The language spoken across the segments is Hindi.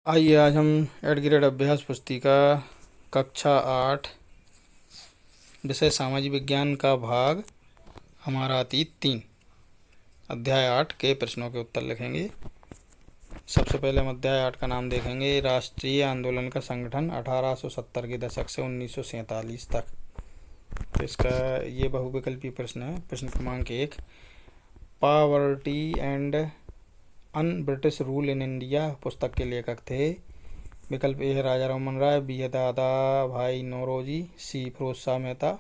आइए आज हम एड ग्रेड अभ्यास पुस्तिका कक्षा 8 विषय सामाजिक विज्ञान का भाग हमारा अतीत 3 अध्याय 8 के प्रश्नों के उत्तर लिखेंगे। सबसे पहले हम अध्याय 8 का नाम देखेंगे, राष्ट्रीय आंदोलन का संगठन 1870 के दशक से 1947 तक। तो इसका ये बहुविकल्पी प्रश्न है। प्रश्न क्रमांक 1, poverty and un British rule in India पुस्तक के लेखक थे। विकल्प ए है राजा रमन राय, बी है दादा भाई नौरोजी, सी फिरोज शाह मेहता,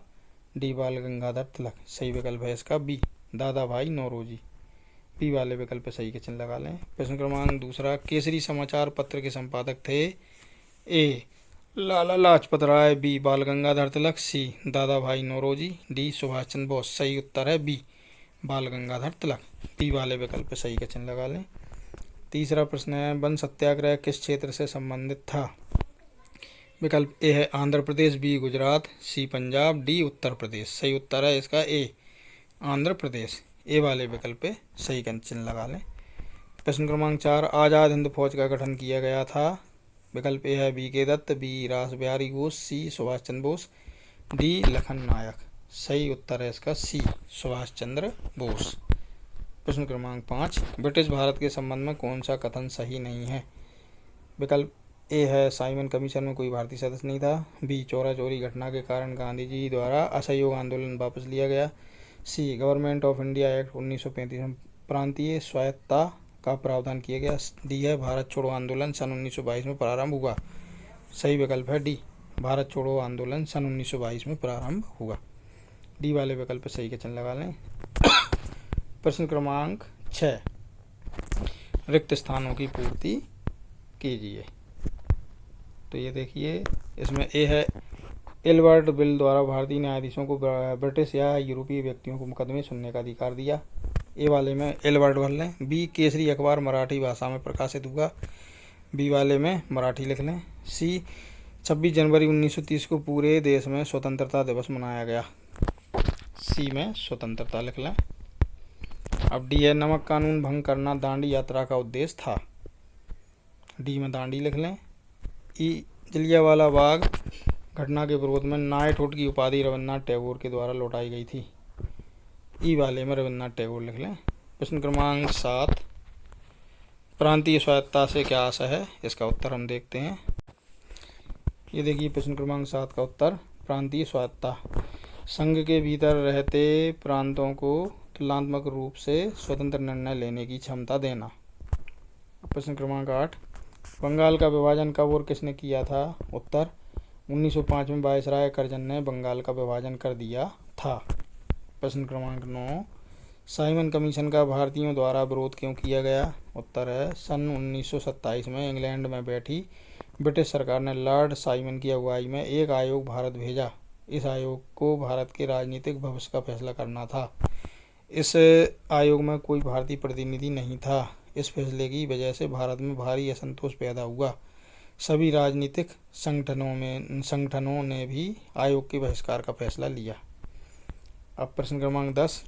डी बाल गंगाधर तिलक। सही विकल्प है इसका बी, दादा भाई नौरोजी। बी वाले विकल्प पे सही के चिन्ह लगा लें। प्रश्न क्रमांक 2, केसरी समाचार पत्र के संपादक थे। ए लाला लाजपत राय, बी बाल गंगाधर तिलक, सी दादा भाई नौरोजी, डी सुभाष चंद्र बोस। सही उत्तर है बी, बाल गंगाधर तिलक। बी वाले विकल्प पे सही का चिन्ह लगा लें। तीसरा प्रश्न है, वन सत्याग्रह किस क्षेत्र से संबंधित था। विकल्प ए है आंध्र प्रदेश, बी गुजरात, सी पंजाब, डी उत्तर प्रदेश। सही उत्तर है इसका ए, आंध्र प्रदेश। ए वाले विकल्प पे सही का चिन्ह लगा लें। प्रश्न क्रमांक 4, आज़ाद हिंद फौज का गठन किया गया था। विकल्प ए है बी के दत्त, बी रास बिहारी घोष, सी सुभाष चंद्र बोस, डी लखन नायक। सही उत्तर है इसका सी, सुभाष चंद्र बोस। प्रश्न क्रमांक 5, ब्रिटिश भारत के संबंध में कौन सा कथन सही नहीं है। विकल्प ए है साइमन कमीशन में कोई भारतीय सदस्य नहीं था, बी चौरा चौरी घटना के कारण गांधी जी द्वारा असहयोग आंदोलन वापस लिया गया, सी गवर्नमेंट ऑफ इंडिया एक्ट 1935 में प्रांतीय स्वायत्तता का प्रावधान किया गया, डी है भारत छोड़ो आंदोलन सन 1922 में प्रारंभ हुआ। सही विकल्प है डी, भारत छोड़ो आंदोलन सन 1922 में प्रारंभ हुआ। डी वाले विकल्प पर सही के चिन्ह लगा लें। प्रश्न क्रमांक 6, रिक्त स्थानों की पूर्ति कीजिए। तो ये देखिए, इसमें ए है एल्बर्ट बिल द्वारा भारतीय न्यायाधीशों को ब्रिटिश या यूरोपीय व्यक्तियों को मुकदमे सुनने का अधिकार दिया। ए वाले में एल्बर्ट भर लें। बी केसरी अखबार मराठी भाषा में प्रकाशित हुआ। बी वाले में मराठी लिख लें। सी 26 जनवरी 1930 को पूरे देश में स्वतंत्रता दिवस मनाया गया। सी में स्वतंत्रता लिख लें। अब डी है नमक कानून भंग करना दांडी यात्रा का उद्देश्य था। डी में दांडी लिख लें। ई जलियांवाला बाग घटना के विरोध में नाइटहुड की उपाधि रविन्द्रनाथ टैगोर के द्वारा लौटाई गई थी। ई वाले में रविन्द्रनाथ टैगोर लिख लें। प्रश्न क्रमांक 7, प्रांतीय स्वायत्तता से क्या आशय है। इसका उत्तर हम देखते हैं। ये देखिए प्रश्न क्रमांक 7 का उत्तर, प्रांतीय स्वायत्तता संघ के भीतर रहते प्रांतों को तुलनात्मक रूप से स्वतंत्र निर्णय लेने की क्षमता देना। प्रश्न क्रमांक 8, बंगाल का विभाजन कब और किसने किया था। उत्तर 1905 में वायसराय करजन ने बंगाल का विभाजन कर दिया था। प्रश्न क्रमांक 9, साइमन कमीशन का भारतीयों द्वारा विरोध क्यों किया गया। उत्तर है सन 1927 में इंग्लैंड में बैठी ब्रिटिश सरकार ने लॉर्ड साइमन की अगुवाई में एक आयोग भारत भेजा। इस आयोग को भारत के राजनीतिक भविष्य का फैसला करना था। इस आयोग में कोई भारतीय प्रतिनिधि नहीं था। इस फैसले की वजह से भारत में भारी असंतोष पैदा हुआ। सभी राजनीतिक संगठनों ने भी आयोग के बहिष्कार का फैसला लिया। अब प्रश्न क्रमांक 10,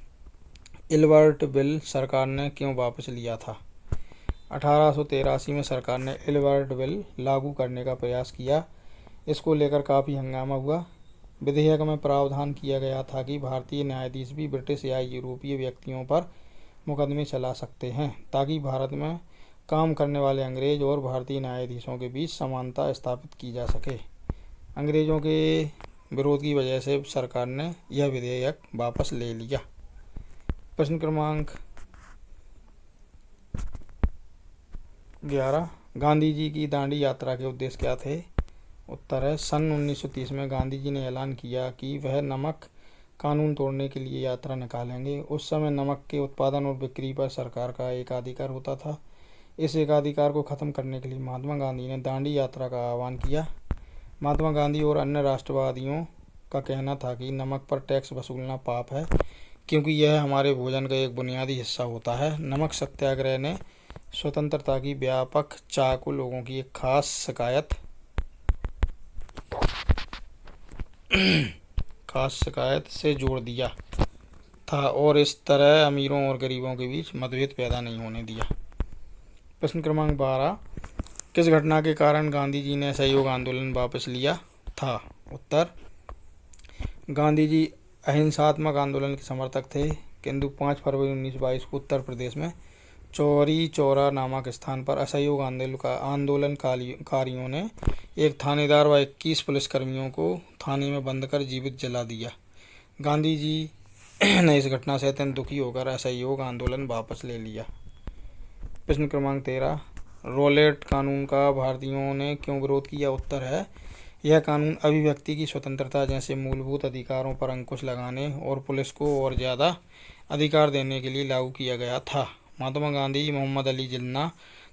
एल्बर्ट बिल सरकार ने क्यों वापस लिया था। 1883 में सरकार ने एल्बर्ट बिल लागू करने का प्रयास किया। इसको लेकर काफ़ी हंगामा हुआ। विधेयक में प्रावधान किया गया था कि भारतीय न्यायाधीश भी ब्रिटिश या यूरोपीय व्यक्तियों पर मुकदमे चला सकते हैं, ताकि भारत में काम करने वाले अंग्रेज और भारतीय न्यायाधीशों के बीच समानता स्थापित की जा सके। अंग्रेजों के विरोध की वजह से सरकार ने यह विधेयक वापस ले लिया। प्रश्न क्रमांक 11, गांधी जी की दांडी यात्रा के उद्देश्य क्या थे। उत्तर है सन 1930 में गांधी जी ने ऐलान किया कि वह नमक कानून तोड़ने के लिए यात्रा निकालेंगे। उस समय नमक के उत्पादन और बिक्री पर सरकार का एकाधिकार होता था। इस एकाधिकार को ख़त्म करने के लिए महात्मा गांधी ने दांडी यात्रा का आह्वान किया। महात्मा गांधी और अन्य राष्ट्रवादियों का कहना था कि नमक पर टैक्स वसूलना पाप है, क्योंकि यह हमारे भोजन का एक बुनियादी हिस्सा होता है। नमक सत्याग्रह ने स्वतंत्रता की व्यापक चाह को लोगों की एक खास शिकायत से जोड़ दिया था और इस तरह अमीरों और गरीबों के बीच मतभेद पैदा नहीं होने दिया। प्रश्न क्रमांक 12, किस घटना के कारण गांधी जी ने असहयोग आंदोलन वापस लिया था? उत्तर, गांधी जी अहिंसात्मक आंदोलन के समर्थक थे, किंतु 5 फरवरी 1922 को उत्तर प्रदेश में चौरी चौरा नामक स्थान पर असहयोग आंदोलनकारियों ने एक थानेदार व 21 पुलिसकर्मियों को थाने में बंद कर जीवित जला दिया। गांधी जी ने इस घटना से अत्यंत दुखी होकर असहयोग आंदोलन वापस ले लिया। प्रश्न क्रमांक 13, रॉलेट कानून का भारतीयों ने क्यों विरोध किया? उत्तर है, यह कानून अभिव्यक्ति की स्वतंत्रता जैसे मूलभूत अधिकारों पर अंकुश लगाने और पुलिस को और ज़्यादा अधिकार देने के लिए लागू किया गया था। महात्मा गांधी, मोहम्मद अली जिन्ना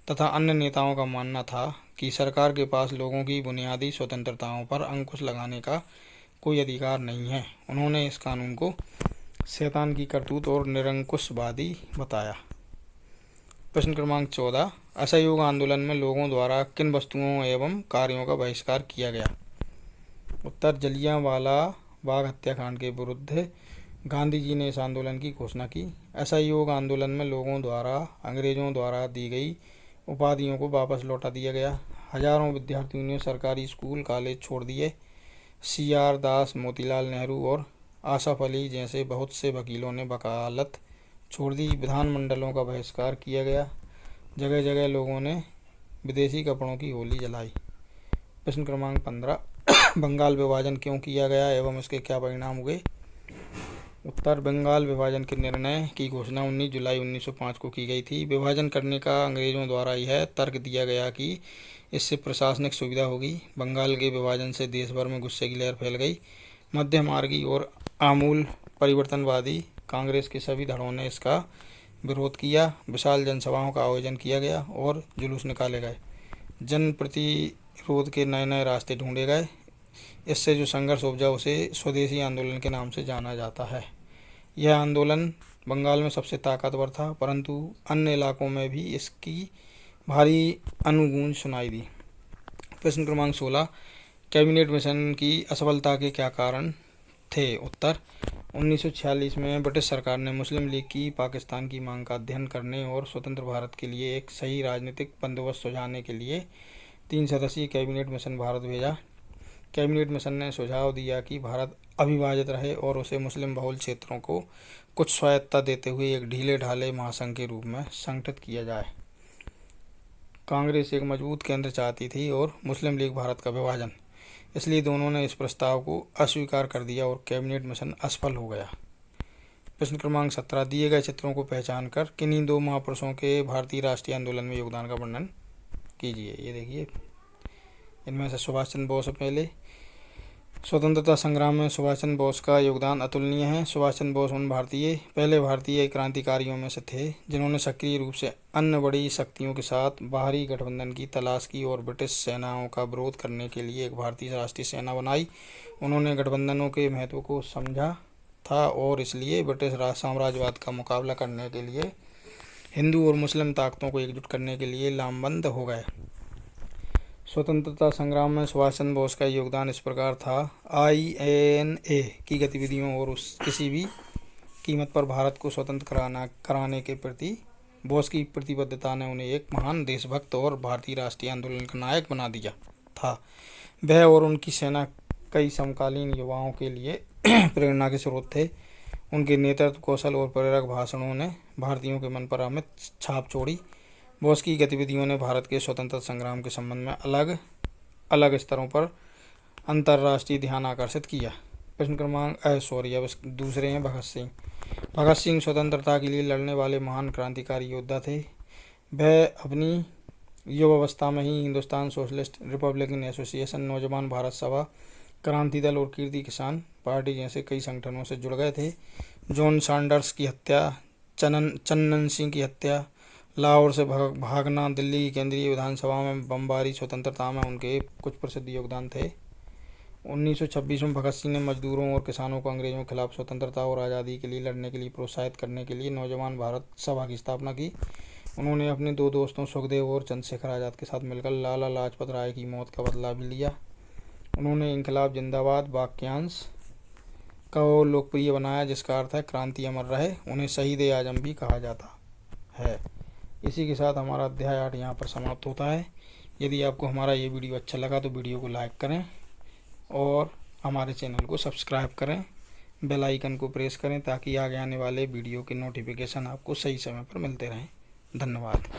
तथा अन्य नेताओं का मानना था कि सरकार के पास लोगों की बुनियादी स्वतंत्रताओं पर अंकुश लगाने का कोई अधिकार नहीं है। उन्होंने इस कानून को शैतान की करतूत और निरंकुशवादी बताया। प्रश्न क्रमांक 14, असहयोग आंदोलन में लोगों द्वारा किन वस्तुओं एवं कार्यों का बहिष्कार किया गया? उत्तर, जलियांवाला बाग हत्याकांड के विरुद्ध गांधी जी ने इस आंदोलन की घोषणा की। असहयोग आंदोलन में लोगों द्वारा अंग्रेजों द्वारा दी गई उपाधियों को वापस लौटा दिया गया। हजारों विद्यार्थियों ने सरकारी स्कूल कॉलेज छोड़ दिए। CR दास, मोतीलाल नेहरू और आसफ अली जैसे बहुत से वकीलों ने वकालत छोड़ दी। विधानमंडलों का बहिष्कार किया गया। जगह जगह लोगों ने विदेशी कपड़ों की होली जलाई। प्रश्न क्रमांक 15, बंगाल विभाजन क्यों किया गया एवं इसके क्या परिणाम हुए? उत्तर, बंगाल विभाजन के निर्णय की घोषणा 19 जुलाई 1905 को की गई थी। विभाजन करने का अंग्रेजों द्वारा यह तर्क दिया गया कि इससे प्रशासनिक सुविधा होगी। बंगाल के विभाजन से देश भर में गुस्से की लहर फैल गई। मध्यमार्गी और आमूल परिवर्तनवादी कांग्रेस के सभी धड़ों ने इसका विरोध किया। विशाल जनसभाओं का आयोजन किया गया और जुलूस निकाले गए। जन प्रतिरोध के नए नए रास्ते ढूंढे गए। इससे जो संघर्ष उपजा उसे स्वदेशी आंदोलन के नाम से जाना जाता है। यह आंदोलन बंगाल में सबसे ताकतवर था, परंतु अन्य इलाकों में भी इसकी भारी अनुगूंज सुनाई दी। प्रश्न क्रमांक 16, कैबिनेट मिशन की असफलता के क्या कारण थे? उत्तर, 1946 में ब्रिटिश सरकार ने मुस्लिम लीग की पाकिस्तान की मांग का अध्ययन करने और स्वतंत्र भारत के लिए एक सही राजनीतिक बंदोबस्त सुझाने के लिए 3 सदस्यीय कैबिनेट मिशन भारत भेजा। कैबिनेट मिशन ने सुझाव दिया कि भारत अविभाजित रहे और उसे मुस्लिम बहुल क्षेत्रों को कुछ स्वायत्तता देते हुए एक ढीले ढाले महासंघ के रूप में संगठित किया जाए। कांग्रेस एक मजबूत केंद्र चाहती थी और मुस्लिम लीग भारत का विभाजन, इसलिए दोनों ने इस प्रस्ताव को अस्वीकार कर दिया और कैबिनेट मिशन असफल हो गया। प्रश्न क्रमांक 17, दिए गए चित्रों को पहचान कर किन्हीं 2 महापुरुषों के भारतीय राष्ट्रीय आंदोलन में योगदान का वर्णन कीजिए। ये देखिए, इनमें से सुभाष चंद्र बोस पहले। स्वतंत्रता संग्राम में सुभाष चंद्र बोस का योगदान अतुलनीय है। सुभाष चंद्र बोस उन पहले भारतीय क्रांतिकारियों में से थे जिन्होंने सक्रिय रूप से अन्य बड़ी शक्तियों के साथ बाहरी गठबंधन की तलाश की और ब्रिटिश सेनाओं का विरोध करने के लिए एक भारतीय राष्ट्रीय सेना बनाई। उन्होंने गठबंधनों के महत्व को समझा था और इसलिए ब्रिटिश साम्राज्यवाद का मुकाबला करने के लिए हिंदू और मुस्लिम ताकतों को एकजुट करने के लिए लामबंद हो गए। स्वतंत्रता संग्राम में सुभाष चंद्र बोस का योगदान इस प्रकार था। INA की गतिविधियों और किसी भी कीमत पर भारत को स्वतंत्र कराने के प्रति बोस की प्रतिबद्धता ने उन्हें एक महान देशभक्त और भारतीय राष्ट्रीय आंदोलन का नायक बना दिया था। वह और उनकी सेना कई समकालीन युवाओं के लिए प्रेरणा के स्रोत थे। उनके नेतृत्व कौशल और प्रेरक भाषणों ने भारतीयों के मन पर अमिट छाप छोड़ी। बोस की गतिविधियों ने भारत के स्वतंत्रता संग्राम के संबंध में अलग अलग स्तरों पर अंतर्राष्ट्रीय ध्यान आकर्षित किया। प्रश्न क्रमांक अब दूसरे हैं भगत सिंह। भगत सिंह स्वतंत्रता के लिए लड़ने वाले महान क्रांतिकारी योद्धा थे। वह अपनी युवावस्था में ही हिंदुस्तान सोशलिस्ट रिपब्लिकन एसोसिएशन, नौजवान भारत सभा, क्रांति दल और कीर्ति किसान पार्टी जैसे कई संगठनों से जुड़ गए थे। जॉन सैंडर्स की हत्या, चन्नन सिंह की हत्या, लाहौर से भागना, दिल्ली की केंद्रीय विधानसभा में बमबारी, स्वतंत्रता में उनके कुछ प्रसिद्ध योगदान थे। 1926 में भगत सिंह ने मजदूरों और किसानों को अंग्रेजों के खिलाफ स्वतंत्रता और आज़ादी के लिए लड़ने के लिए प्रोत्साहित करने के लिए नौजवान भारत सभा की स्थापना की। उन्होंने अपने 2 दोस्तों सुखदेव और चंद्रशेखर आज़ाद के साथ मिलकर लाला लाजपत राय की मौत का बदला भी लिया। उन्होंने इनकलाब जिंदाबाद वाक्यांश को लोकप्रिय बनाया, जिसका अर्थ है क्रांति अमर रहे। उन्हें शहीद ए आजम भी कहा जाता है। इसी के साथ हमारा अध्याय 8 यहाँ पर समाप्त होता है। यदि आपको हमारा ये वीडियो अच्छा लगा तो वीडियो को लाइक करें और हमारे चैनल को सब्सक्राइब करें, बेल आइकन को प्रेस करें ताकि आगे आने वाले वीडियो के नोटिफिकेशन आपको सही समय पर मिलते रहें। धन्यवाद।